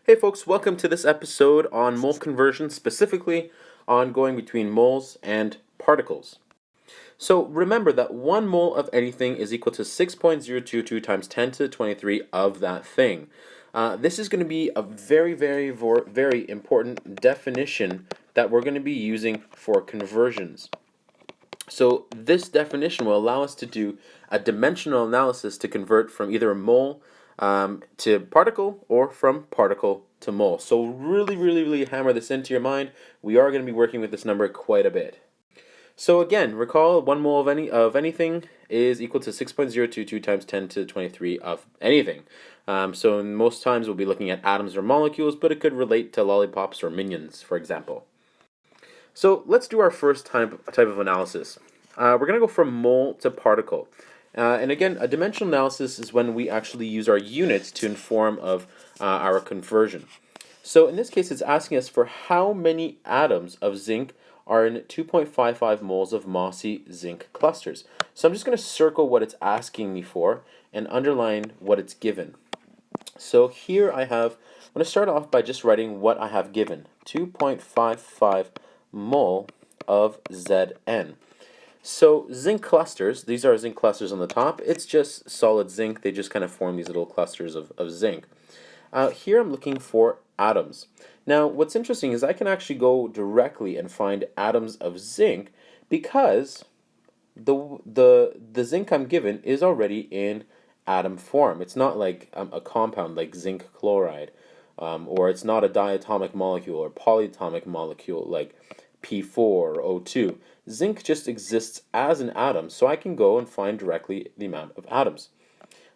Hey folks, welcome to this episode on mole conversion, specifically on going between moles and particles. So remember that 1 mole of anything is equal to 6.022 times 10 to the 23 of that thing. This is going to be a very important definition that we're going to be using for conversions. So this definition will allow us to do a dimensional analysis to convert from either a mole to particle or from particle to mole. So really hammer this into your mind. We are going to be working with this number quite a bit. So again, recall 1 mole of anything is equal to 6.022 times 10 to the 23 of anything. So most times we'll be looking at atoms or molecules, but it could relate to lollipops or minions, for example. So let's do our first type of analysis. We're going to go from mole to particle. And again, a dimensional analysis is when we actually use our units to inform of our conversion. So in this case, it's asking us for how many atoms of zinc are in 2.55 moles of mossy zinc clusters. So I'm just going to circle what it's asking me for and underline what it's given. So here I'm going to start off by just writing what I have given, 2.55 mole of Zn. So zinc clusters, these are zinc clusters on the top. It's just solid zinc. They just kind of form these little clusters of zinc. Here I'm looking for atoms. Now what's interesting is I can actually go directly and find atoms of zinc because the zinc I'm given is already in atom form. It's not like a compound like zinc chloride, or it's not a diatomic molecule or polyatomic molecule like P4 or O2. Zinc just exists as an atom, so I can go and find directly the amount of atoms.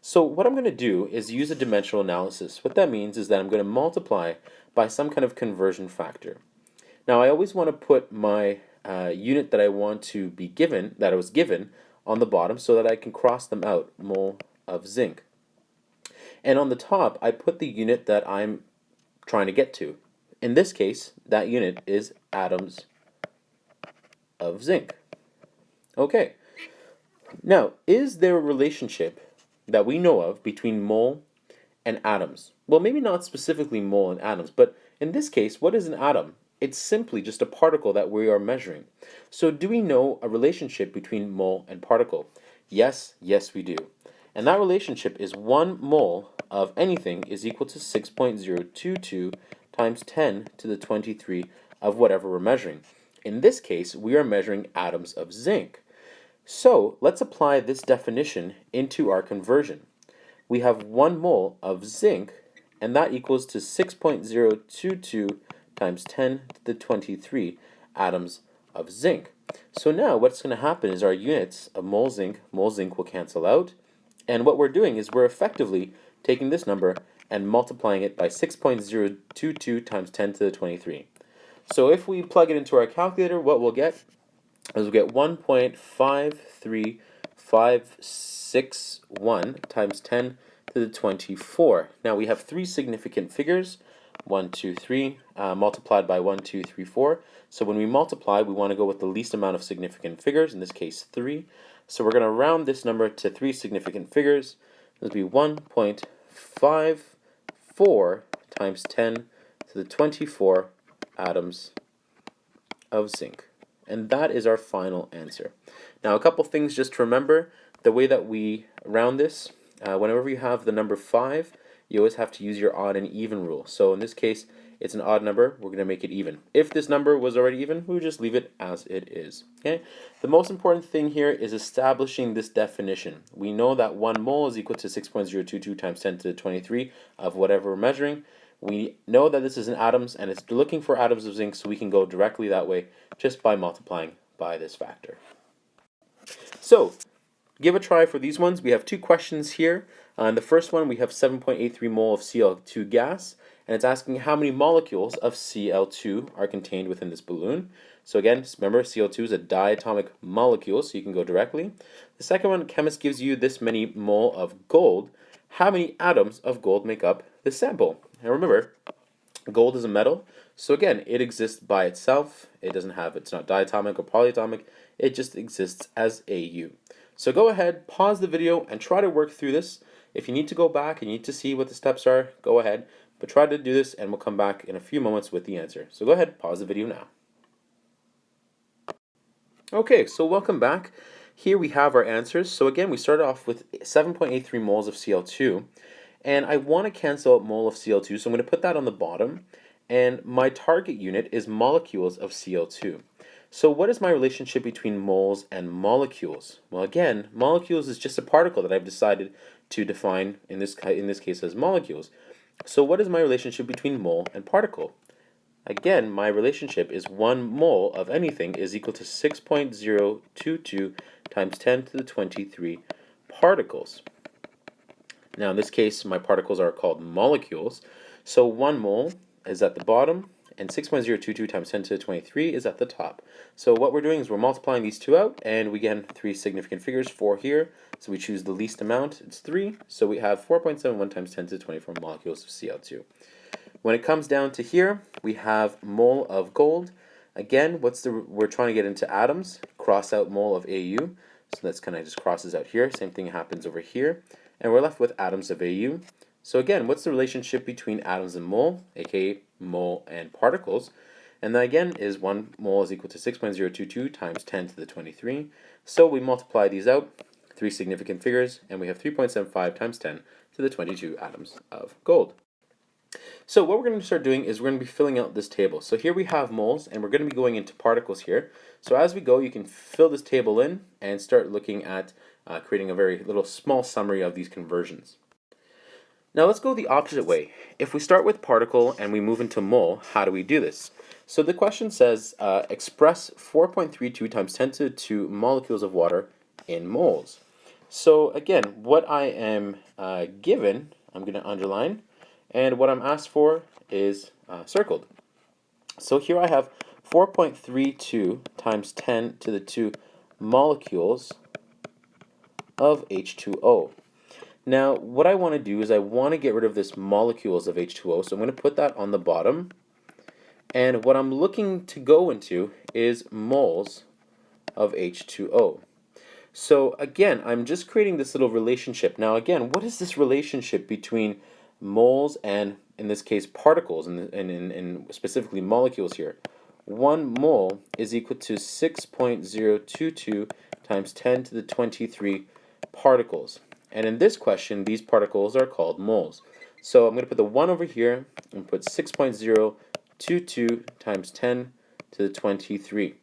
So what I'm going to do is use a dimensional analysis. What that means is that I'm going to multiply by some kind of conversion factor. Now I always want to put my unit that I want to be given, that I was given, on the bottom so that I can cross them out, mole of zinc. And on the top, I put the unit that I'm trying to get to. In this case, that unit is atoms of zinc. Okay. Now, is there a relationship that we know of between mole and atoms? Well, maybe not specifically mole and atoms, but in this case, what is an atom? It's simply just a particle that we are measuring. So do we know a relationship between mole and particle? Yes, we do. And that relationship is 1 mole of anything is equal to 6.022 times 10 to the 23 of whatever we're measuring. In this case, we are measuring atoms of zinc. So let's apply this definition into our conversion. We have 1 mole of zinc, and that equals to 6.022 times 10 to the 23 atoms of zinc. So now what's going to happen is our units of mole zinc will cancel out. And what we're doing is we're effectively taking this number and multiplying it by 6.022 times 10 to the 23. So if we plug it into our calculator, what we'll get is we'll get 1.53561 times 10 to the 24. Now we have 3 significant figures, 1, 2, 3, multiplied by 1, 2, 3, 4. So when we multiply, we want to go with the least amount of significant figures, in this case 3. So we're going to round this number to 3 significant figures. This will be 1.54 times 10 to the 24 atoms of zinc. And that is our final answer. Now a couple things just to remember. The way that we round this, whenever you have the number 5, you always have to use your odd and even rule. So in this case, it's an odd number, we're going to make it even. If this number was already even, we would just leave it as it is. Okay? The most important thing here is establishing this definition. We know that 1 mole is equal to 6.022 times 10 to the 23 of whatever we're measuring. We know that this is in atoms, and it's looking for atoms of zinc, so we can go directly that way just by multiplying by this factor. So, give a try for these ones. We have 2 questions here. In the first one, we have 7.83 mole of Cl2 gas, and it's asking how many molecules of Cl2 are contained within this balloon. So again, remember, Cl2 is a diatomic molecule, so you can go directly. The second one, chemist gives you this many mole of gold. How many atoms of gold make up the sample? Now remember, gold is a metal, so again, it exists by itself. It's not diatomic or polyatomic, it just exists as Au. So go ahead, pause the video, and try to work through this. If you need to go back and you need to see what the steps are, go ahead. but try to do this and we'll come back in a few moments with the answer. So go ahead, pause the video now. Okay, so welcome back. Here we have our answers. So again, we started off with 7.83 moles of Cl2, and I want to cancel out mole of Cl2, so I'm going to put that on the bottom, and my target unit is molecules of Cl2. So what is my relationship between moles and molecules? Well, again, molecules is just a particle that I've decided to define in this case as molecules. So what is my relationship between mole and particle? Again, my relationship is 1 mole of anything is equal to 6.022 times 10 to the 23 particles. Now, in this case, my particles are called molecules. So 1 mole is at the bottom, and 6.022 times 10 to the 23 is at the top. So what we're doing is we're multiplying these two out, and we get 3 significant figures, 4 here. So we choose the least amount, it's 3. So we have 4.71 times 10 to the 24 molecules of Cl2. When it comes down to here, we have mole of gold. Again, we're trying to get into atoms. Cross out mole of Au. So that's kind of just crosses out here. Same thing happens over here. And we're left with atoms of Au. So again, what's the relationship between atoms and mole, aka mole and particles? And that again is 1 mole is equal to 6.022 times 10 to the 23. So we multiply these out, 3 significant figures, and we have 3.75 times 10 to the 22 atoms of gold. So what we're going to start doing is we're going to be filling out this table. So here we have moles, and we're going to be going into particles here. So as we go, you can fill this table in and start looking at creating a very little small summary of these conversions. Now let's go the opposite way. If we start with particle and we move into mole, how do we do this? So the question says express 4.32 times 10 to the 2 molecules of water in moles. So again, what I am given, I'm going to underline, and what I'm asked for is circled. So here I have 4.32 times 10 to the 2 molecules of H2O. Now, what I want to do is I want to get rid of this molecules of H2O, so I'm going to put that on the bottom. And what I'm looking to go into is moles of H2O. So again, I'm just creating this little relationship. Now again, what is this relationship between moles and, in this case, particles, and specifically molecules here? 1 mole is equal to 6.022 times 10 to the 23 particles. And in this question, these particles are called moles. So I'm going to put the 1 over here and put 6.022 times 10 to the 23.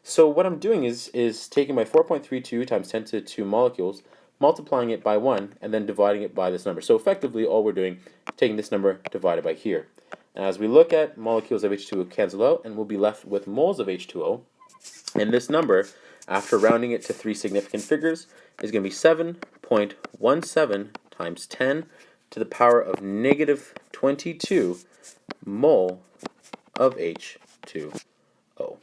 So what I'm doing is taking my 4.32 times 10 to the 2 molecules, multiplying it by 1, and then dividing it by this number. So effectively, all we're doing is taking this number divided by here. And as we look at molecules of H2O cancel out, and we'll be left with moles of H2O. And this number, after rounding it to 3 significant figures, is going to be 7.17 times 10 to the power of negative 22 mole of H2O.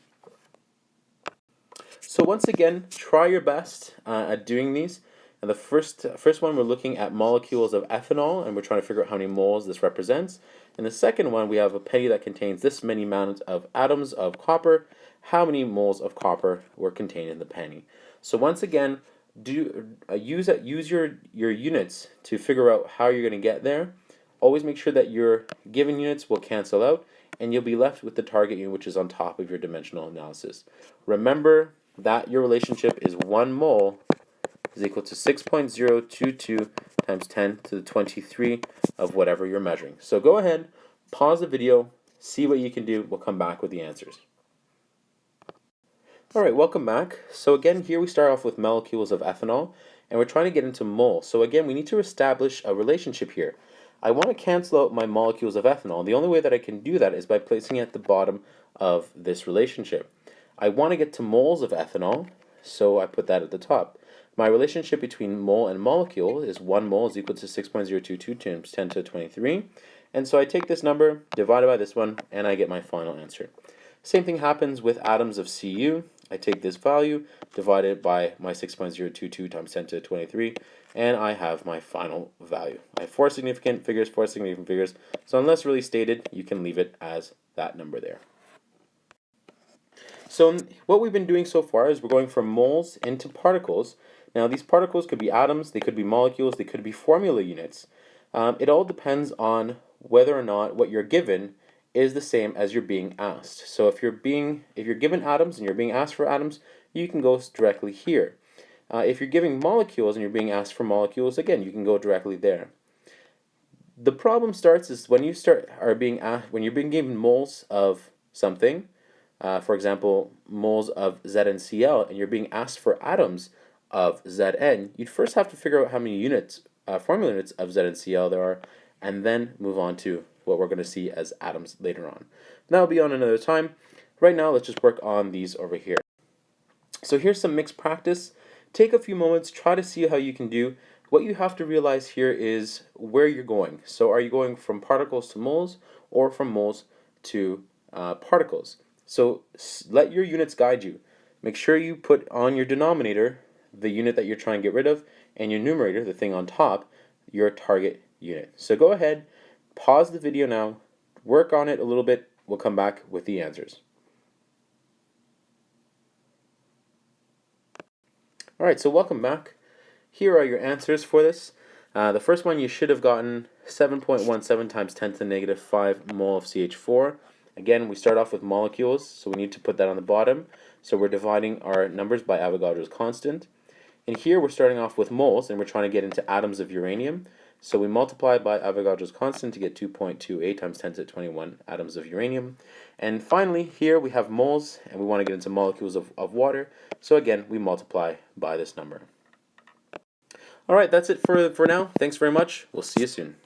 So once again, try your best at doing these. And the first one, we're looking at molecules of ethanol, and we're trying to figure out how many moles this represents. And the second one, we have a penny that contains this many amount of atoms of copper. How many moles of copper were contained in the penny? So once again, use your units to figure out how you're going to get there. Always make sure that your given units will cancel out, and you'll be left with the target unit, which is on top of your dimensional analysis. Remember that your relationship is 1 mole is equal to 6.022 times 10 to the 23 of whatever you're measuring. So go ahead, pause the video, see what you can do. We'll come back with the answers. All right, welcome back. So again, here we start off with molecules of ethanol, and we're trying to get into mole. So again, we need to establish a relationship here. I want to cancel out my molecules of ethanol. The only way that I can do that is by placing it at the bottom of this relationship. I want to get to moles of ethanol, so I put that at the top. My relationship between mole and molecule is 1 mole is equal to 6.022 times 10 to the 23. And so I take this number, divide it by this one, and I get my final answer. Same thing happens with atoms of Cu. I take this value, divide it by my 6.022 times 10 to the 23, and I have my final value. I have 4 significant figures, 4 significant figures. So unless really stated, you can leave it as that number there. So what we've been doing so far is we're going from moles into particles. Now these particles could be atoms, they could be molecules, they could be formula units. It all depends on whether or not what you're given is the same as you're being asked. So if you're given atoms and you're being asked for atoms, you can go directly here. If you're giving molecules and you're being asked for molecules, again, you can go directly there. The problem starts is when when you're being given moles of something, for example, moles of ZnCl, and you're being asked for atoms of Zn, you'd first have to figure out how many units, formula units of ZnCl there are, and then move on to what we're going to see as atoms later on. That'll be on another time. Right now, let's just work on these over here. So here's some mixed practice. Take a few moments, try to see how you can do. What you have to realize here is where you're going. So are you going from particles to moles or from moles to particles? So let your units guide you. Make sure you put on your denominator the unit that you're trying to get rid of, and your numerator, the thing on top, your target unit. So go ahead, pause the video now, work on it a little bit. We'll come back with the answers. Alright, so welcome back. Here are your answers for this. The first one, you should have gotten 7.17 times 10 to the negative 5 mole of CH4. Again, we start off with molecules, so we need to put that on the bottom. So we're dividing our numbers by Avogadro's constant. And here we're starting off with moles, and we're trying to get into atoms of uranium. So we multiply by Avogadro's constant to get 2.28 times 10 to the 21 atoms of uranium. And finally, here we have moles, and we want to get into molecules of water. So again, we multiply by this number. Alright, that's it for now. Thanks very much. We'll see you soon.